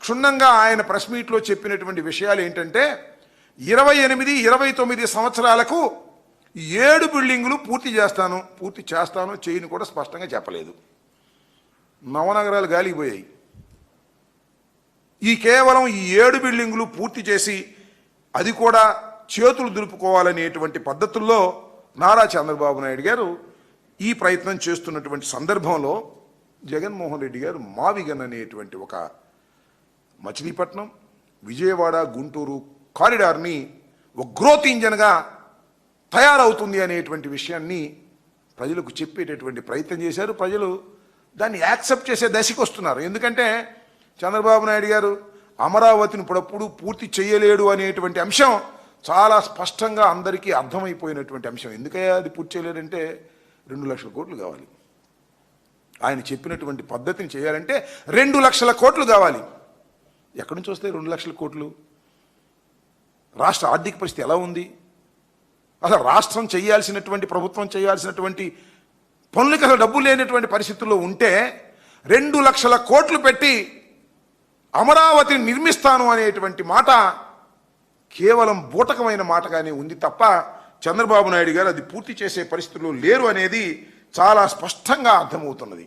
క్షుణ్ణంగా ఆయన ప్రెస్ మీట్లో చెప్పినటువంటి విషయాలు ఏంటంటే 28, 29 సంవత్సరాలకు 7 బిల్డింగులు పూర్తి చేస్తాను చేయని కూడా స్పష్టంగా చెప్పలేదు. నవనగరాలు గాలిపోయాయి. కేవలం ఈ 7 బిల్డింగులు పూర్తి చేసి అది కూడా చేతులు దులుపుకోవాలనేటువంటి పద్ధతుల్లో నారా చంద్రబాబు నాయుడు గారు ఈ ప్రయత్నం చేస్తున్నటువంటి సందర్భంలో జగన్మోహన్ రెడ్డి గారు మావిగన్ అనేటువంటి ఒక మచిలీపట్నం, విజయవాడ, గుంటూరు కారిడార్ని ఒక గ్రోత్ ఇంజన్గా తయారవుతుంది అనేటువంటి విషయాన్ని ప్రజలకు చెప్పేటటువంటి ప్రయత్నం చేశారు. ప్రజలు దాన్ని యాక్సెప్ట్ చేసే దశకు వస్తున్నారు. ఎందుకంటే చంద్రబాబు నాయుడు గారు అమరావతిని ఇప్పుడప్పుడు పూర్తి చేయలేడు అనేటువంటి అంశం చాలా స్పష్టంగా అందరికీ అర్థమైపోయినటువంటి అంశం. ఎందుకయ్యా అది పూర్తి చేయలేడంటే 2 లక్షల కోట్లు కావాలి. ఆయన చెప్పినటువంటి పద్ధతిని చేయాలంటే 2 లక్షల కోట్లు కావాలి. ఎక్కడి నుంచి వస్తాయి 2 లక్షల కోట్లు? రాష్ట్ర ఆర్థిక పరిస్థితి ఎలా ఉంది? అసలు రాష్ట్రం చేయాల్సినటువంటి, ప్రభుత్వం చేయాల్సినటువంటి పనులకి అసలు డబ్బు లేనటువంటి పరిస్థితుల్లో ఉంటే 2 లక్షల కోట్లు పెట్టి అమరావతిని నిర్మిస్తాను అనేటువంటి మాట కేవలం బూటకమైన మాటగానే ఉంది తప్ప చంద్రబాబు నాయుడు గారు అది పూర్తి చేసే పరిస్థితుల్లో లేరు అనేది చాలా స్పష్టంగా అర్థమవుతున్నది.